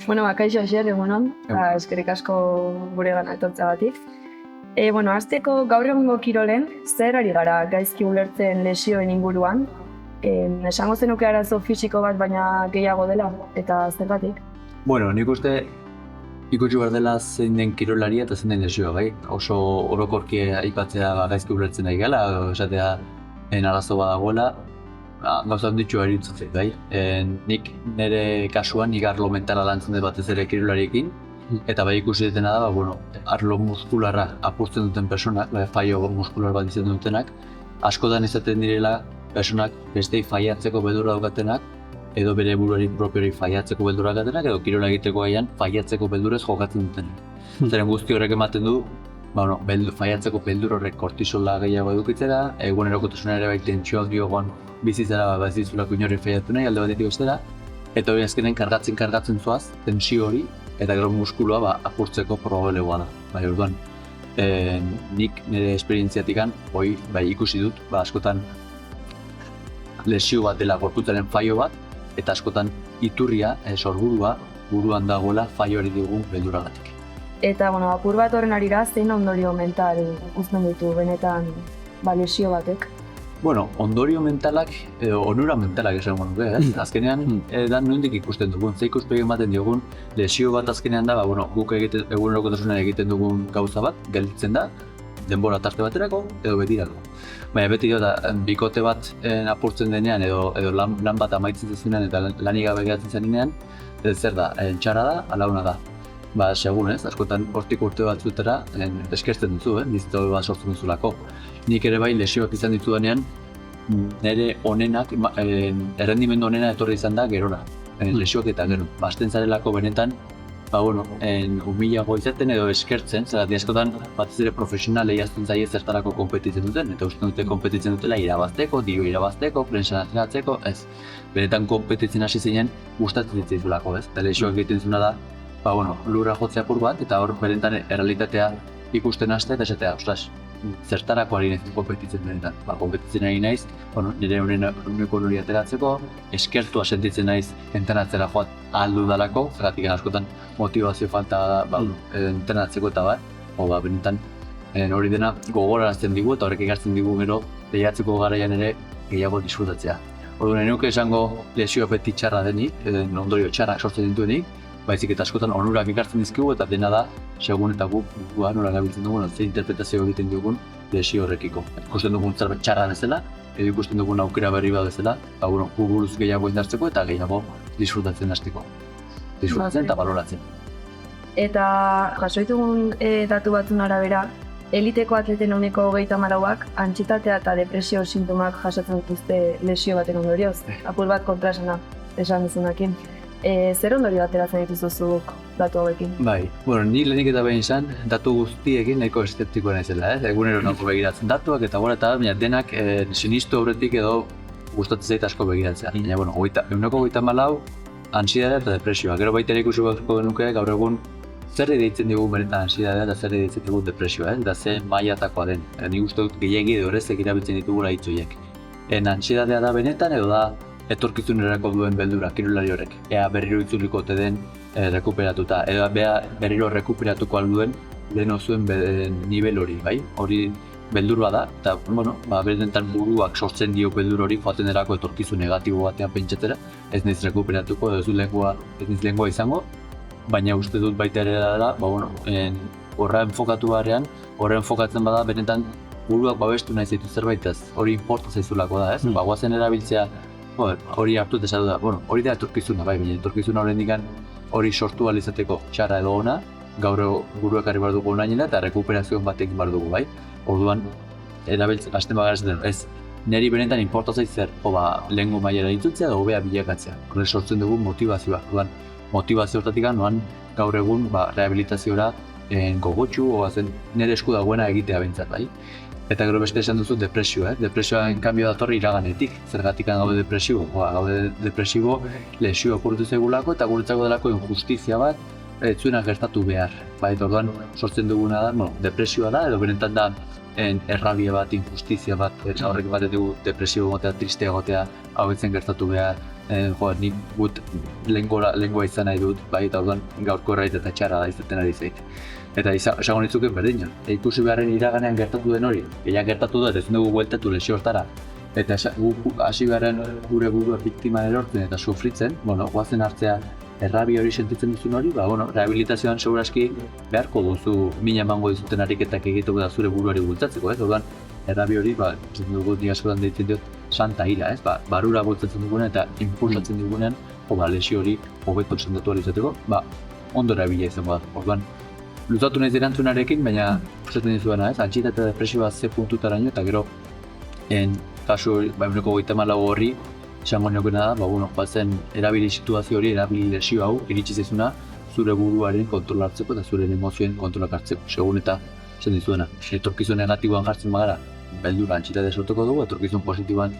Kaixo Asier, egunon, eskerrik asko gure gana etortzeagatik. Hasteko gaur egungo kirolen, zer ari gara gaizki ulertzen lesioen inguruan? Esango zenuke arazo fisiko bat baina gehiago dela, eta zergatik? Nik uste ikusi behar dela zein den kirolaria eta zein den lesioa, bai? Oso orokorki aipatzea gaizki ulertzen ari gala, esatea arazo badagoela, gauza handitxu eritzatzen, bai? Nik nire kasuan, nik arlo mentala lantzen dut batez ere kirolariekin, eta bai ikusi dutena da, arlo muskularra apurtzen duten personak, faio muskular bat izan dutenak, askotan izaten direla personak bestei faiatzeko beldurra daukatenak, edo bere buruari propiori faiatzeko beldurra daukatenak, edo kirola egiteko gaian faiatzeko beldurrez jokatzen dutenak. Zeren guzti horrek ematen du, faiatzeko beldur horrek kortisola gehiago edukitzera, egunerokotasuna ere bai tentsioak diogoan bizitzera bazizulako inorri faiatu nahi alde batetik bestera, eta hori azkenen kargatzen zoaz, tensio hori, eta gero muskuloa apurtzeko probablegoa da. Orduan, nik nire esperientziatikan ikusi dut, askotan lesio bat dela gorputzaren faio bat, eta askotan iturria, sorburua, buruan dagoela faioari digun belduragatik. Eta, apur bat horren arira, zein ondorio mental uzten ditu benetan lesio batek? Ondorio mentalak, onura mentalak esango nuke, azkenean da nondik ikusten dugun, ze ikuspegi ematen diogun lesio bat azkenean da, guk egunerokotasunean egiten dugun gauza bat, gelditzen da, denbora tarte baterako edo betirako. Baina beti da, bikote bat apurtzen denean edo lan bat amaitzen zezunean eta lanik gabe geratzen zenean, zer da, txarra da, ala ona da. Segun askotan hortik urte batzutera eskertzen duzu, bizitza bat sortzen duzulako. Nik ere bai lesioak izan ditudanean, nire onenak, errendimendu onena etorri izan da gerora, lesioak eta gero. Basten zarelako benetan, humilago izaten edo eskertzen, zergatik askotan batez ere profesionalei azten zaie zertarako konpetitzen duten, eta uste dute konpetitzen dutela irabazteko, dio irabazteko, prensa nazionatzeko, ez. Benetan konpetitzen hasi zinen gustatzen ditzaizulako, ez. Eta lesioak egiten zuna da, lurra jotzea apur bat, eta hor benetan errealitatea ikusten haste eta esatea, ostras, zertarako ari naiz konpetitzen benetan. Konpetitzen ari naiz, nire uneko hori ateratzeko, eskertua sentitzen naiz entrenatzera joat ahal dalako, zergatik askotan motivazio falta entrenatzeko eta benetan hori dena gogorarazten digu eta horrek ekartzen digu gero lehiatzeko garaian ere gehiago disfrutatzea. Orduan, nuke esango lesio beti txarra denik, ondorio txarrak sortzen dituenik, baizik eta askotan onurak ekartzen dizkigu eta dena da, segun eta guk nola gabiltzen dugun, ze interpretazio egiten dugun lesio horrekiko. Ikusten dugun zerbait txarra bezala, edo ikusten dugun aukera berri bat bezala, gu buruz gehiago indartzeko eta gehiago disfrutatzen hasteko. Disfrutatzen eta baloratzen. Eta jaso ditugun datu batzun arabera, eliteko atleten ehuneko 34ak antsietatea eta depresio sintomak jasatzen dituzte lesio baten ondorioz, apur bat kontrasana esan duzunakin. Zer ondorio ateratzen dituzuzuk datu hauekin? Ni lehenik eta behin izan, datu guztiekin nahiko eszeptikoa naizela, egunero nahiko begiratzen datuak eta baina denak sinistu aurretik edo gustatzen zait asko begiratzea. Baina, 34 antsiedadea eta depresioa. Gero baita ere ikusi beharko genuke gaur egun zer deitzen digu benetan antsiedadea eta zer deitzen digu depresioa, eta ze mailatakoa den. Nik uste dut gehiegi edo horrezek erabiltzen ditugula hitz horiek. Antsiedadea da benetan edo da etorkizunerako duen beldura, kirolari horrek. Ea berriro itzuliko ote den rekuperatuta, ea berriro rekuperatuko alduen lehen zuen nivel hori, bai? Hori beldur bada, eta benetan buruak sortzen dio beldur hori joaten erako etorkizu negatibo batean pentsatzera, ez naiz rekuperatuko edo ez naiz lehengoa izango, baina uste dut baita ere dela, horra enfokatu barean, horra enfokatzen bada benetan buruak babestu nahi zaitu zerbaitaz, hori inporta zaizulako da, ez? Guazen erabiltzea hori hartu eta esatu da, hori da etorkizuna, baina etorkizuna horrendik hori sortu ahal izateko txarra edo ona, gaur buruak harri behar dugu onainela eta rekuperazioan batekin behar dugu, bai? Orduan, hasten bagaratzen ez, niri benetan inporta zait zer, lehengo mailara ditzutzea edo hobea bilakatzea. Horrek sortzen dugu motivazioa, motivazio hortatik noan gaur egun rehabilitaziora gogotxu, nire esku dagoena egitea bentsat, bai? Eta gero beste esan duzu depresioa, depresioa enkanbio datorri iraganetik, zergatik gaude depresibo. Gaude depresibo lesio apurtu zegulako eta guretzako delako injustizia bat ez zuena gertatu behar. Orduan sortzen duguna da, depresioa da edo benetan da errabia bat, injustizia bat, eta horrek bat dugu depresibo gotea, tristea gotea, hau etzen gertatu behar, nik gut lengua izan nahi dut, bai, eta orduan gaurko errait eta txarra da izaten ari zait. Eta esango nitzuken berdina, ikusi beharren iraganean gertatu den hori, gehiak gertatu da, ezin dugu bueltatu lesio hortara. Eta hasi beharren gure burua biktima erortzen eta sufritzen, goazen hartzea errabi hori sentitzen duzun hori, rehabilitazioan seguraski beharko duzu mina emango dizuten ariketak egiteko da zure buruari bultzatzeko, orduan errabi hori, zen dugu nik askotan deitzen diot, santa ira, barura bultzatzen dugunean eta impulsatzen dugunean, lesio hori hobeto sendatu ahal izateko, ondo erabila izango da, orduan luzatu nahiz erantzunarekin, baina esaten dizuena, antxieta eta depresioa ze puntutaraino eta gero kasu hori, 1/54 horri, esango niokena da, bazen erabili situazio hori, erabili lesio hau, iritsi zaizuna zure buruaren kontrola hartzeko eta zure emozioen kontrolak hartzeko, segun eta esan dizuena. Etorkizun negatiboan jartzen bagara, beldura antxitate sortuko dugu, etorkizun positiboan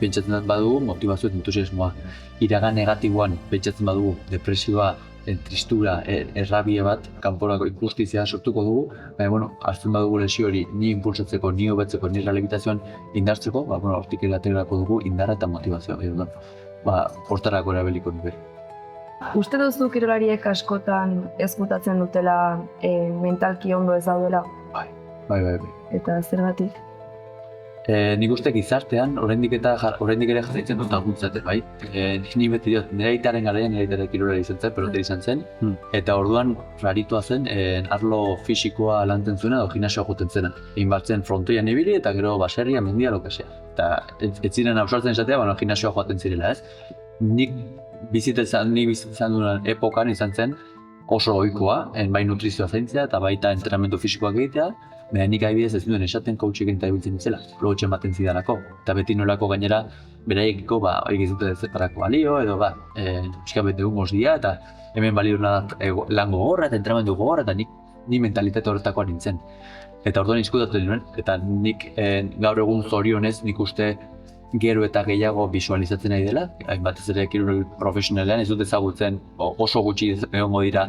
pentsatzen badugu, motivazio eta entusiasmoa. Iragan negatiboan pentsatzen badugu, depresioa, tristura, errabie bat, kanporako injustizia sortuko dugu, baina, hartzen badugu lesio hori ni impulsatzeko, ni hobetzeko, ni rehabilitazioan indartzeko, hortik eraterako dugu indarra eta motivazioa. Hortarako erabiliko nuke. Uste duzu kirolariek askotan ezkutatzen dutela mentalki ondo ez daudela? Bai. Eta zergatik? Nik uste gizartean, oraindik ere jarraitzen dut laguntzaten, bai? Ni beti diot, nire aitaren garaian, nire aitaren kirolari izan zen, pelotari izan zen, eta orduan raritua zen, arlo fisikoa lantzen zuena edo gimnasioa joten zena. Egin batzen frontoian ibili eta gero baserria, mendia, lokasea. Eta ez ziren ausartzen esatea, gimnasioa joaten zirela, ez? Nik bizitzen duen epokan izan zen oso ohikoa, bai nutrizioa zaintzea eta baita entrenamendu fisikoak egitea, baina nik adibidez ez duen esaten coachik eta ibiltzen izela, logotxe ematen zidanako. Eta beti nolako gainera, beraiekiko, hori gizute zertarako balio, edo pixka bete gungoz dira, eta hemen balio lan gogorra eta entrenamendu gogorra, eta ni mentalitate horretakoa nintzen. Eta orduan izkutatu nuen, eta nik gaur egun zorionez nik uste gero eta gehiago visualizatzen nahi dela, batez ere kirurgi profesionalean ez dut ezagutzen oso gutxi egongo dira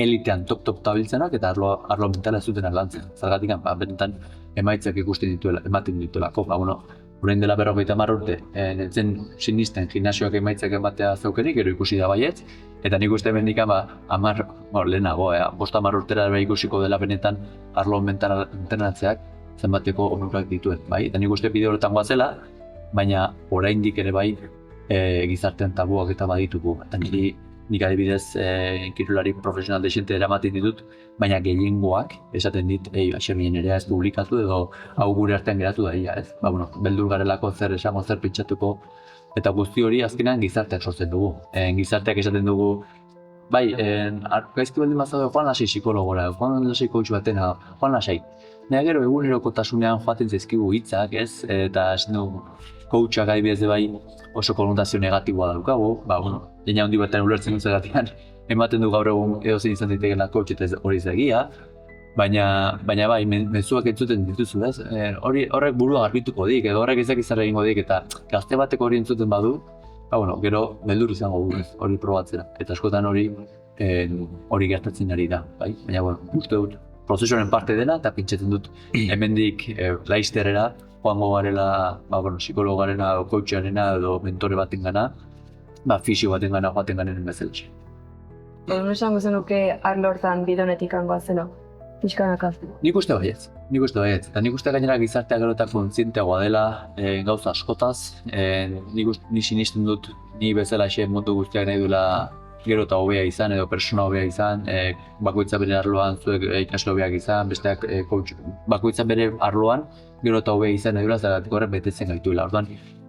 elitean top tabiltzenak eta arlo mentala ez duten lantzen. Zergatik, benetan emaitzak ematen dituelako. Orain dela 50 urte, nintzen sinisten gimnasioak emaitzak ematea zeukenik, gero ikusi da baietz, eta nik uste bendikan lehenago, 50 urtera ikusiko dela benetan arlo mentala entrenatzeak zenbateko onurak dituen, bai? Eta nik uste bide horretan goazela, baina oraindik ere bai gizartean tabuak eta baditugu. Eta nik adibidez kirolari profesional desente eramaten ditut, baina gehiengoak esaten dit, axemien ere ez publikatu edo hau gure artean geratu da, ez? Beldur garelako zer esango, zer pentsatuko, eta guzti hori azkenean gizarteak sortzen dugu. Gizarteak esaten dugu, bai, gaizki baldin bazaude joan lasai psikologora, joan lasai coach batena, joan lasai. Nea gero egunerokotasunean joaten zaizkigu hitzak, ez? Eta esan dugu, coachak adibidez bai oso konotazio negatiboa daukagu, leina handi batean ulertzen dut zergatian, ematen du gaur egun edozein izan daitekeela coach eta hori zegia, baina bai, mezuak entzuten dituzu, ez? Horrek burua garbituko dik, edo horrek ezak izan egingo dik, eta gazte bateko hori entzuten badu, gero beldur izango du, hori probatzera, eta askotan hori gertatzen ari da, bai? Baina, uste dut, prozesuaren parte dela, eta pentsatzen dut hemendik laizterrera, joango garela, psikologarena, coacharena edo mentore baten gana, fisio baten gana joaten ganen bezalaxe. Hori esango zenuke arlo hortan bide honetik hangoa zela, pixkanaka? Nik uste baietz. Eta nik uste gainera gizartea gero eta kontzienteagoa dela gauza askotaz. Ni sinisten dut, ni bezalaxe mundu guztiak nahi duela gero eta hobea izan edo persona hobea izan, bakoitza bere arloan zuek ikasle hobeak izan, besteak bakoitza bere arloan gero eta hobea izan nahi duela, zergatik horrek betetzen gaituela. Orduan,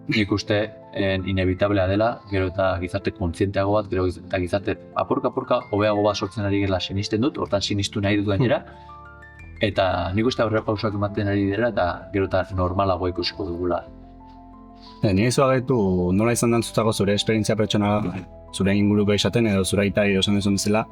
nik uste inevitablea dela, gero eta gizarte kontzienteago bat, gero eta gizarte apurka hobeago bat sortzen ari gela sinisten dut, hortan sinistu nahi dut gainera, eta nik uste aurrera pausak ematen ari dira eta gero eta normalago ikusiko dugula. Ni ez gaitu nola izan dantzutako zure esperientzia pertsonala, zure inguruko izaten edo zure aitari osan dezun bezala,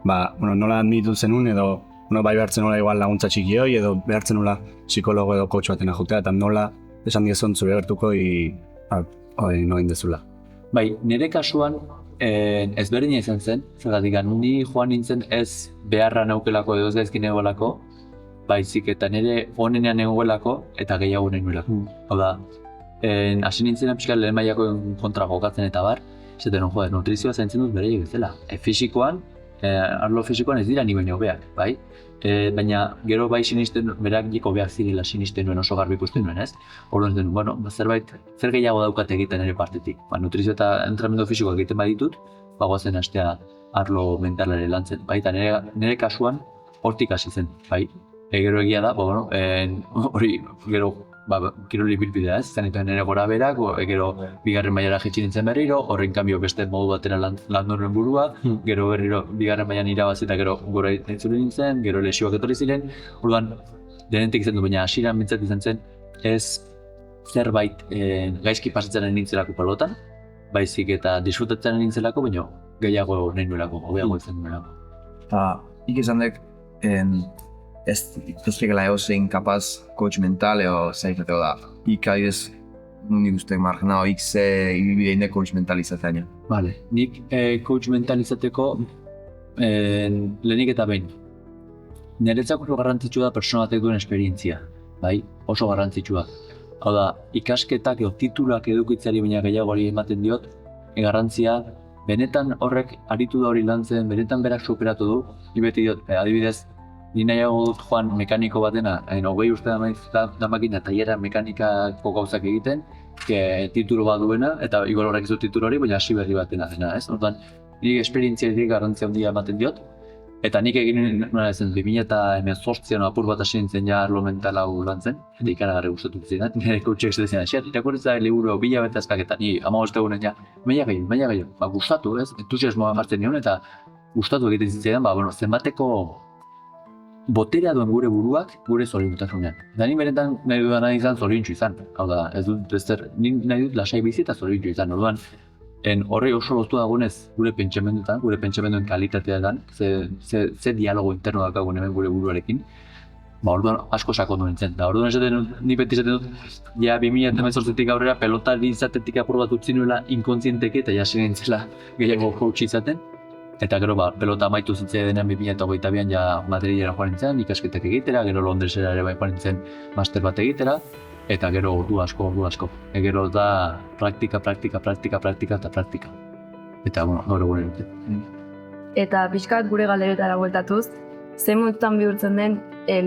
nola admitu zenun edo bai behartzen nola igual laguntza txiki hoi edo behartzen nola psikologo edo coach baten ajutea eta nola esan diezun zure gertuko nola indezula. Bai, nire kasuan ezberdina izan zen, zergatik ni joan nintzen ez beharra naukelako edo ez gaizkin egolako, baizik eta nire onenean egolako eta gehiago nahi nuelako. Hau da, hasi nintzen pixka lehen mailako kontra jokatzen eta bar, Zaten, nutrizioa zaintzen dut beraiek bezala. Fisikoan, arlo fisikoan ez dira ni baino hobeak, bai? Baina gero bai sinisten, berak hobeak zirela sinisten nuen, oso garbi ikusten nuen, ez? Orduan zen, zerbait, zer gehiago daukat egiten ere partetik. Nutrizio eta entrenamendu fisikoak egiten baditut, goazen hastea arlo mentalare lantzen, bai? Eta nire kasuan hortik hasi zen, bai? Gero egia da, hori gero kiroli bilbidea, ez? Zanituen nire gora berak, gero bigarren mailara jetxin nintzen berriro, horren kanbio beste modu batera landu nuen burua, gero berriro bigarren mailan irabazi eta gero gora itzuli nintzen, gero lesioak etorri ziren, orduan denetik izan du, baina hasieran bintzat izan zen, ez zerbait gaizki pasatzen nintzelako pelotan, baizik eta disfrutatzen nintzelako, baina gehiago nahi nuelako, hobeago izan nuelako. Eta, izan dek, ez dituzkela egozein kapaz coach mental edo zaizateko da. Adibidez, nik uste margenao ze ibibide coach mental izatea. Vale, nik coach mental izateko lehenik eta behin. Niretzako oso garrantzitsua da persona batek duen esperientzia, bai? Oso garrantzitsua. Hau da, ikasketak edo titulak edukitzeari baina gehiagoari ematen diot, garrantzia benetan horrek aritu da hori lantzen, benetan berak superatu du, ni beti diot, adibidez, ni nahiago dut joan mekaniko batena, 20 urte damakina tailera mekanikako gauzak egiten, titulu bat duena, eta igual horrek ez du titulu hori, baina hasi berri batena dena, ez? Hortan, nire esperientziarik garrantzia handia ematen diot, eta nik egin nola ezen 2018an apur bat hasi nintzen ja arlo mental hau lantzen, eta ikaragarri gustatu zidan, nire coachek zedezen, irakurritza liburu 1000 betazkak eta ni 15 egunen ja, maila gehiago, gustatu, ez? Entusiasmoa jartzen nion eta gustatu egiten zitzaidan, zenbateko boterea duen gure buruak, gure zoriontasunean. Eta ni benetan nahi dudana izan zoriontsu izan. Hau da, ez dut ni nahi dut lasai bizi eta zoriontsu izan. Orduan, horri oso loztu dagoenez gure pentsamenduetan, gure pentsamenduen kalitateetan, ze dialogo interno daukagun hemen gure buruarekin, orduan asko sakondu nintzen. Da orduan ni beti esaten dut, ja 2018tik aurrera pelotari izatetik apur bat utzi nuela inkontzienteki eta jasi nintzela gehiago coach izaten. Eta gero pelota amaitu zitzea denean 2022an ja Madrilera joan nintzen, ikasketak egitera, gero Londresera ere bai joan nintzen master bat egitera, eta gero ordu asko. Gero da praktika. Eta gaur egun dute. Eta pixkat gure galderetara bueltatuz, zein momentutan bihurtzen den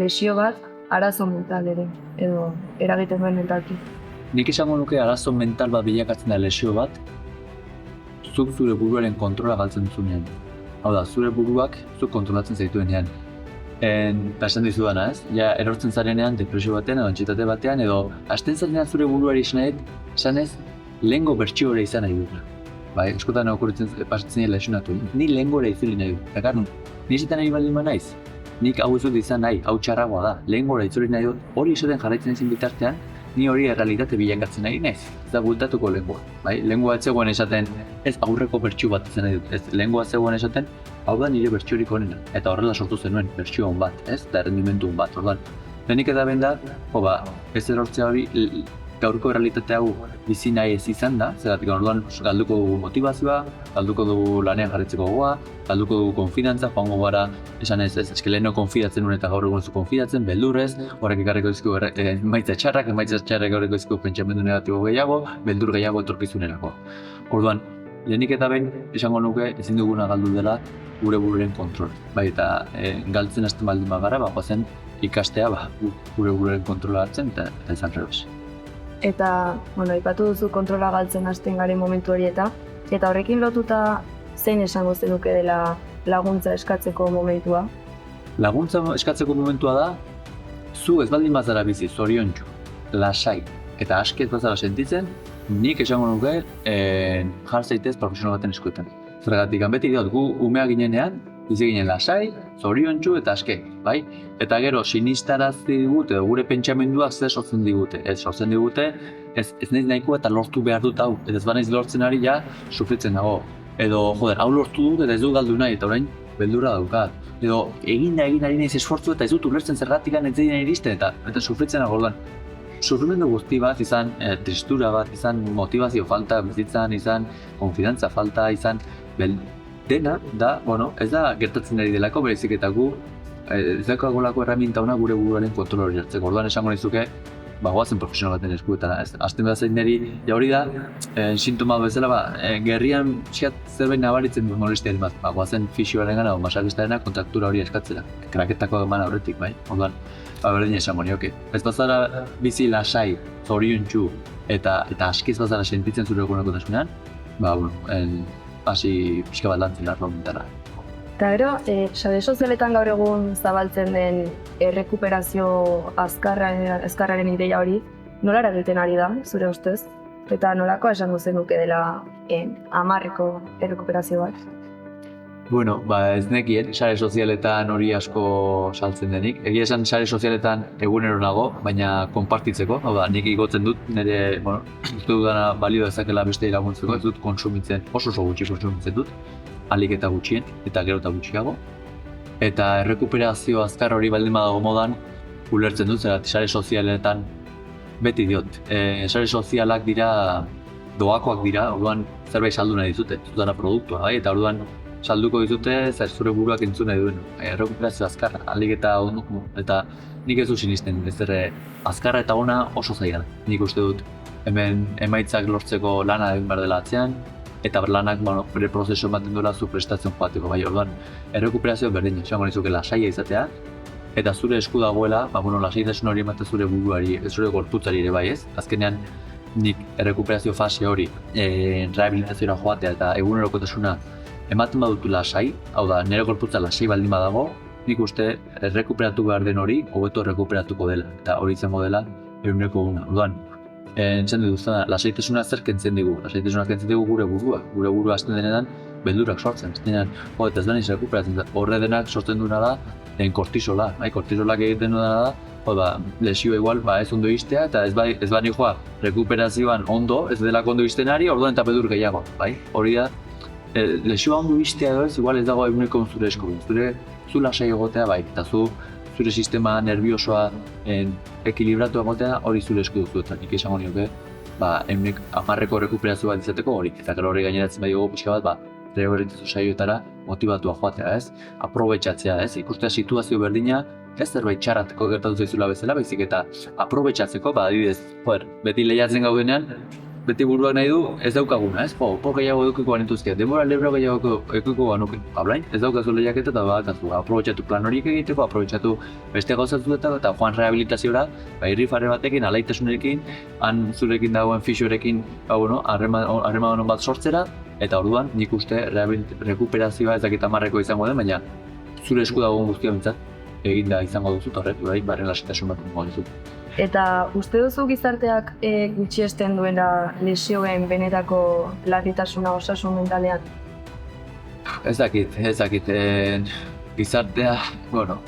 lesio bat arazo mental ere, edo eragiten duen mentalki. Nik esango nuke arazo mental bat bilakatzen da lesio bat, zuk zure buruaren kontrola galtzen duzunean. Hau da, zure buruak zuk kontrolatzen zaituenean. Esan dizudana, ez? Ja, erortzen zarenean depresio batean edo antsietate batean edo hasten zarenean zure buruari esanez lehengo bertsio hori izan nahi dut. Bai, eskotan pasatzen dira lesionatu. Ni lehengo hori itzuli nahi dut. Eta ni esaten nahi baldin naiz. Nik hau ez dut izan nahi, hau txarragoa da. Lehengo hori itzuli nahi dut. Hori esaten jarraitzen ezin bitartean, ni hori errealitate bilakatzen nahi naiz. Ez da bultatuko lehengoa. Bai, lehengoa ez zegoen esaten, ez aurreko bertsio bat izan nahi dut. Ez lehengoa zegoen esaten, hau da nire bertsiorik onena. Eta horrela sortu zenuen bertsio on bat, ez? Eta errendimentu on bat. Orduan, lehenik eta behin da, ez erortzea hori gaurko errealitate hau bizi nahi ez izan da, zeratik orduan galduko dugu motivazioa, galduko dugu lanean jarritzeko gogoa, galduko dugu konfidantza, joango gara esan ez leheno konfidatzen nuen eta gaur egun zu konfidatzen, beldurrez, horrek ekarriko dizku emaitza txarrak ekarriko dizku pentsamendu negatibo gehiago, beldur gehiago etorkizunerako. Orduan, lehenik eta behin esango nuke ezin duguna galdu dela gure bururen kontrol. Bai, eta galtzen hasten baldin bagara, goazen ikastea gure bururen kontrola hartzen eta izan rebes. Eta, aipatu duzu kontrola galtzen hasten garen momentu hori eta horrekin lotuta zein esango zenuke dela laguntza eskatzeko momentua? Laguntza eskatzeko momentua da, zu ez baldin bazara bizi, zoriontsu, lasai eta aski ez bazara sentitzen, nik esango nuke jar zaitez profesional baten eskuetan. Zergatik, beti diot, gu umea ginenean, bizi ginen lasai, zoriontsu eta aske, bai? Eta gero, sinistarazi digute, gure pentsamenduak zer sortzen digute. Ez sortzen digute, ez nahiz nahikoa eta lortu behar dut hau. Ez banaiz lortzen ari ja, sufritzen dago. Edo, hau lortu dut eta ez dut galdu nahi, eta orain, beldurra daukat. Edo, egin ari nahiz esfortzu eta ez dut ulertzen zergatik ez dira iristen, eta sufritzen dago orduan. Sufrimendu guzti bat izan, tristura bat izan, motivazio falta bizitzan izan, konfidantza falta izan, dena da, ez da gertatzen ari delako berezik eta gu ez daukagolako erraminta ona gure buruaren kontrol hori hartzeko. Orduan esango nizuke, goazen profesional baten eskuetara, ez? Azten behar zain niri, ja hori da, sintoma bezala, gerrian pixkat zerbait nabaritzen du molestiaren bat, goazen fisioaren gana, o masajistarena kontaktura hori eskatzera, kraketako eman aurretik, bai? Orduan, berdin esango nioke. Ez bazara bizi lasai, zoriontsu, eta askiz bazara sentitzen zure egunekotasunean, hasi pixka bat lantzen arlo mentala. Eta gero, sare sozialetan gaur egun zabaltzen den errekuperazio azkarraren ideia hori, nola eragiten ari da, zure ustez? Eta nolako esango zenuke dela 10-eko errekuperazio bat? Bueno, ez nekien, sare sozialetan hori asko saltzen denik. Egia esan sare sozialetan egunero nago, baina konpartitzeko. Hau da, nik igotzen dut, nire, uste dudana balio dezakela beste iraguntzeko, ez dut konsumitzen, oso gutxi konsumitzen dut, ahalik eta gutxien, eta gero eta gutxiago. Eta errekuperazio azkar hori baldin badago modan, ulertzen dut, zera sare sozialetan beti diot. Sare sozialak dira, doakoak dira, orduan zerbait saldu nahi dizute, zutana produktua, bai? Eta orduan salduko dizute, zure buruak entzun nahi duen. Errekuperazio azkarra, ahalik eta onduko, eta nik ez du sinisten, ez azkarra eta ona oso zaila da. Nik uste dut, hemen emaitzak lortzeko lana egin behar dela atzean, eta lanak bere prozesu ematen duela zu prestatzen joateko, bai, orduan, errekuperazio berdin, esango nizuke lasaia izatea, eta zure esku dagoela, lasaitasun hori ematen zure buruari, zure gorputzari ere bai ez, azkenean nik errekuperazio fase hori, rehabilitazioa joatea eta egunerokotasuna ematen badutu lasai, hau da, nire gorputza lasai baldin badago, nik uste errekuperatu behar den hori, hobeto errekuperatuko dela, eta hori izango dela, eguneko eguna. Orduan, entzien duzuna, lasaitasuna zer kentzen digu? Lasaitasuna kentzen digu gure burua hasten denetan, beldurak sortzen. Azkenean, eta ez da niz errekuperatzen, horre denak sortzen duena da, kortisola. Kortisolak egiten duena da, lesio igual, ez ondo iztea, eta ez bani joa rekuperazioan ondo, ez delako ondo iztenari, orduan eta beldur gehiago, bai? Hori da, lesioa ondo iztea edo ez, igual ez dago eguneko zure esku. Zu lasai egotea, bai, eta zure sistema nerviosoa ekilibratu egotea hori zure esku duzu, eta nik esango nioke, egunek 10-eko rekuperazio bat izateko hori, eta gero hori gaineratzen bai dugu pixka bat, rehabilitazio saioetara motibatua joatea, ez? Aprobetxatzea, ez? Ikustea situazio berdina, ez zerbait txarrateko gertatu zaizula bezala, baizik eta aprobetxatzeko, adibidez, beti lehiatzen gaudenean, beti buruak nahi du, ez daukaguna, ez? Po gehiago edukiko banituzkia, denbora lebra gehiago edukiko banuke, hablain, ez daukazu lehiaketa eta badakazu, aprobetxatu plan horiek egiteko, aprobetxatu beste gauzatzuetan eta joan rehabilitaziora, irrifarre batekin, alaitasunekin, han zurekin dagoen fisiorekin, harreman bat sortzera, eta orduan nik uste rekuperazioa ez dakit 10-eko izango den, baina zure esku dagoen guztia bintzat eginda izango duzu, horrek, barren lasitasun bat ingo duzu. Eta uste duzu gizarteak gutxiesten duena lesioen benetako larritasuna osasun mentalean? Ez dakit, gizartea,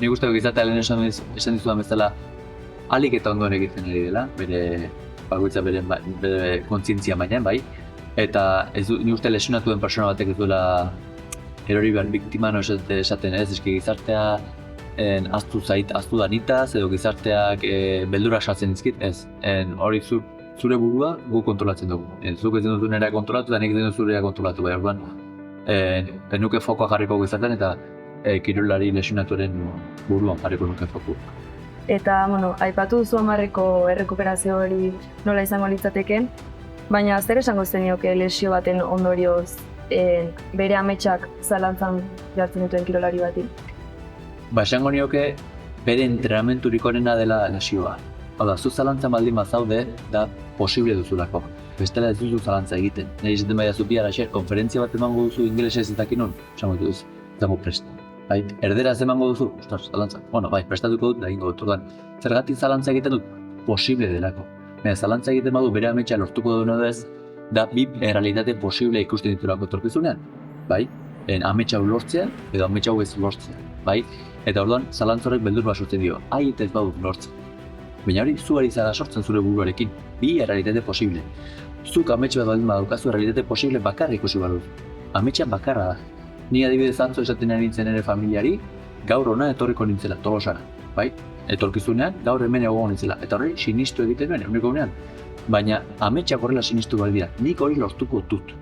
nik uste gizartea lehen esan dizudan bezala ahalik eta ondoen egiten ari dela, bere bakoitza bere kontzientzia mailan, bai, eta nik uste lesionatu den persona batek ez duela erori behar biktima esaten ez, eski gizartea aztu danitaz edo gizarteak beldurak sartzen dizkit, ez. Hori zure burua gu kontrolatzen dugu. Zuk ez duzu nerea kontrolatu eta nik ez duzu zurea kontrolatu. Orduan, nuke fokoa jarriko gizartean eta kirolari lesionatuaren buruan jarriko nuke fokoa. Eta, aipatu duzu 10-eko errekuperazio hori nola izango litzateke, baina zer esango zenioke lesio baten ondorioz bere ametsak zalantzan jartzen duten kirolari bati? Esango nioke bere entrenamenturik onena dela lesioa. Hau da, zu zalantzan baldin bazaude, da posible duzulako. Bestela ez duzu zalantza egiten. Nahi izaten baina zu bihar konferentzia bat emango duzu ingelesez eta kinon, esango duzu, dago prest. Erderaz emango duzu, zalantza. Prestatuko dut, da egingo dut. Zergatik zalantza egiten dut, posible delako. Zalantza egiten badu bere ametsa lortuko duen ez, da bi errealitate posible ikusten ditulako etorkizunean. Ametsa hau lortzea edo ametsa hau ez lortzea. Eta orduan, zalantzorek beldur bat sortzen dio, eta ez badut lortzen. Baina hori, zu ari zara sortzen zure buruarekin, bi errealitate posible. Zuk ametsa bat baldin badaukazu errealitate posible bakarra ikusi badut. Ametsa bakarra da. Ni adibidez atzo esaten ari nintzen ere familiari, gaur hona etorriko nintzela, Tolosara. Etorkizunean, gaur hemen egongo nintzela. Eta hori, sinistu egiten nuen, eguneko unean. Baina ametsak horrela sinistu behar dira, nik hori lortuko dut.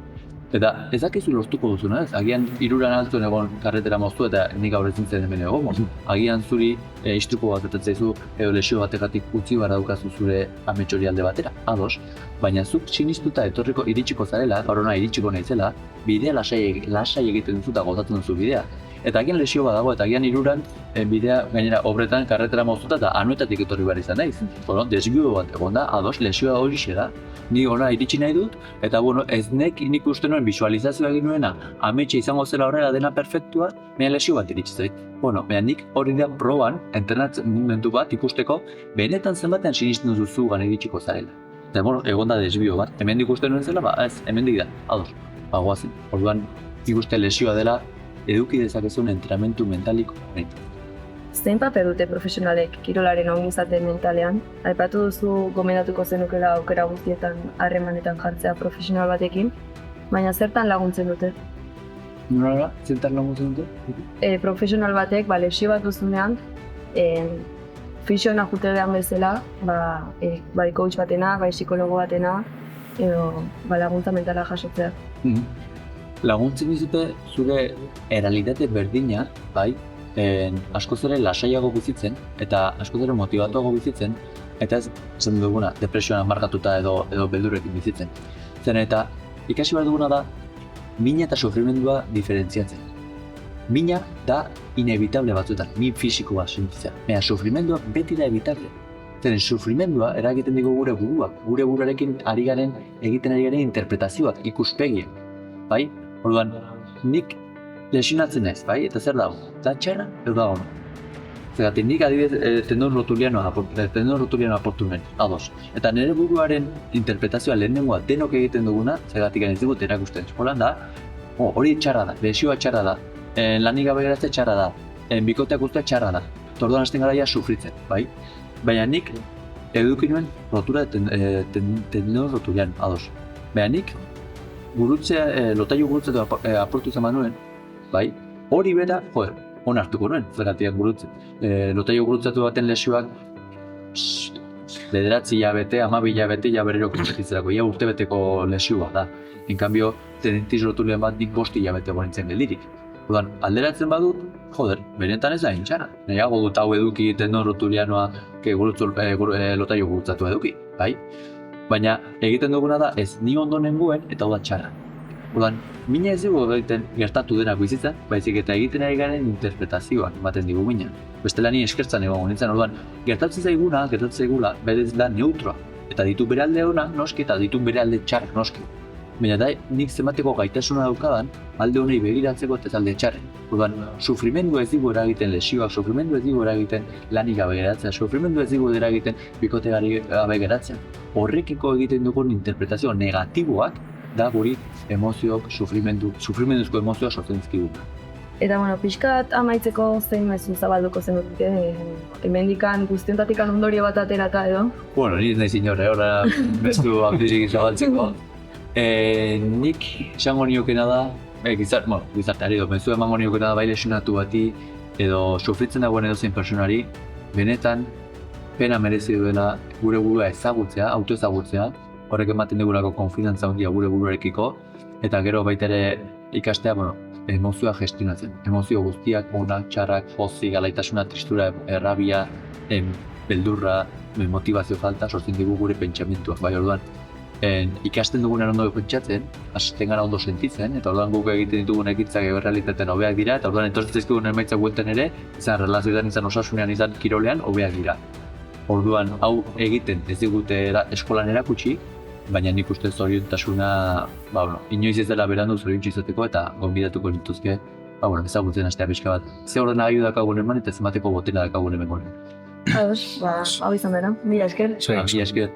Eta ez dakizu lortuko duzuna, ez? Agian hiruran altuen egon karretera moztu eta nik gaur ezin zen hemen egon. Agian zuri istripu bat etetzaizu edo lesio bategatik utzi behar daukazu zure amets hori alde batera, ados. Baina zuk sinistuta iritsiko zarela, gaur hona iritsiko naizela, bidea lasai egiten duzu eta gozatzen duzu bidea. Eta agian lesio bat dago, eta agian hiruran bidea gainera obretan karretera moztuta eta anuetatik etorri behar izan naiz. Bueno, desbio bat egon da, ados, lesioa horixe da. Ni ona iritsi nahi dut, eta bueno, nik uste nuen visualizazioa egin nuena, ametxe izango zela horrela dena perfektua, baina lesio bat iritsi zait. Bueno, baina nik hori da proban, entrenatzen momentu bat ikusteko, benetan zenbatean sinisten duzu gan iritsiko zarela. Eta bueno, egon da desbio bat, hemendik uste nuen zela, ez, hemendik da, ados, goazen. Orduan, ikuste lesioa dela, eduki dezakezun entrenamendu mentaliko. Zein paper dute profesionalek kirolaren ongizate mentalean? Aipatu duzu gomendatuko zenukela aukera guztietan harremanetan jartzea profesional batekin, baina zertan laguntzen dute? Nola, zertan laguntzen dute? Profesional batek, lesio bat duzunean, fisiona jutegean bezala, bai coach batena, bai psikologo batena, edo laguntza mentala jasotzea. Laguntzen dizute zure errealitate berdina, bai, askoz ere lasaiago bizitzen eta askoz ere motivatuago bizitzen eta ez esan duguna depresioan markatuta edo beldurrekin bizitzen. Zen eta ikasi behar duguna da mina eta sufrimendua diferentziatzen. Mina da inevitable batzuetan, min fisikoa sentitzea, baina sufrimendua beti da evitable. Zeren sufrimendua eragiten digu gure buruak, gure buruarekin egiten ari garen interpretazioak, ikuspegiak, bai? Orduan, nik lesionatzen naiz, bai? Eta zer dago? Da txarra edo da ono? Zergatik nik adibidez tendon rotuliano aportu nuen, ados. Eta nire buruaren interpretazioa lehenengoa denok egiten duguna, zergatik ez digut erakusten eskolan da, hori txarra da, lesioa txarra da, lanik gabe geratzea txarra da, bikoteak ustea txarra da. Orduan hasten gara sufritzen, bai? Baina nik eduki nuen rotura tendon rotuliano, ados. Baina nik lotailu gurutzea aportu zen nuen, bai, hori bera, onartuko nuen, zergatik lotailu gurutzatu baten lesioak 9 hilabete, 12 hilabete, berriro kontzertitzerako, urtebeteko lesioa da. En cambio, tendinitis rotulian bat nik 5 hilabete gorentzen geldirik. Orduan, alderatzen badut, benetan ez da intxara. Nahiago dut hau eduki tendon rotulianoa lotailu gurutzatu eduki, bai? Baina egiten duguna da ez ni ondo nengoen eta hau da txarra. Orduan, mina ez dugu egiten gertatu denak bizitzen, baizik eta egiten ari garen interpretazioak ematen digu mina. Bestela ni eskertzan egon nintzen, orduan, gertatzen zaigula, berez da neutroa. Eta ditu bere alde ona noski eta ditu bere alde txarra noski. Baina da, nik zenbateko gaitasuna daukadan, alde honei begiratzeko eta alde txarren. Orduan, sufrimendu ez digu eragiten lesioak, sufrimendu ez digu eragiten lanik gabe geratzea, sufrimendu ez digu eragiten bikote gabe geratzea. Horrekiko egiten dugun interpretazio negatiboak da guri emozioak, sufrimenduzko emozioak sortzen dizkiguna. Eta pixkat amaitzeko zein mezu zabalduko zenutike, hemendikan guztiontatik ondorio bat aterata edo? Bueno, ni ez nahi zinore, horra mezu handirik zabaltzeko. Nik esango niokena da, gizarteari edo, mezu emango niokena da bai lesionatu bati edo sufritzen dagoen edozein personari, benetan pena merezi duela gure burua ezagutzea, autoezagutzea, horrek ematen dugulako konfidantza handia gure buruarekiko, eta gero baita ere ikastea, emozioa gestionatzen. Emozio guztiak, onak, txarrak, pozik, alaitasuna, tristura, errabia, beldurra, motivazio falta, sortzen digu gure pentsamentuak, bai orduan. Ikasten dugunen ondo pentsatzen, hasten gara ondo sentitzen, eta orduan guk egiten ditugun ekintzak errealitatean hobeak dira, eta orduan etortzen zaizkigun emaitzak buelten ere, izan relazioetan, izan osasunean, izan kirolean, hobeak dira. Orduan, hau egiten ez digute eskolan erakutsi, baina nik uste zoriontasuna, inoiz ez dela berandu zoriontsu izateko eta gonbidatuko nituzke, ezagutzen hastea pixka bat. Ze ordena aio dakagun eman eta zenbateko botena dakagun eman goren. Ados, hau izan dena, mila esker. Mila esker.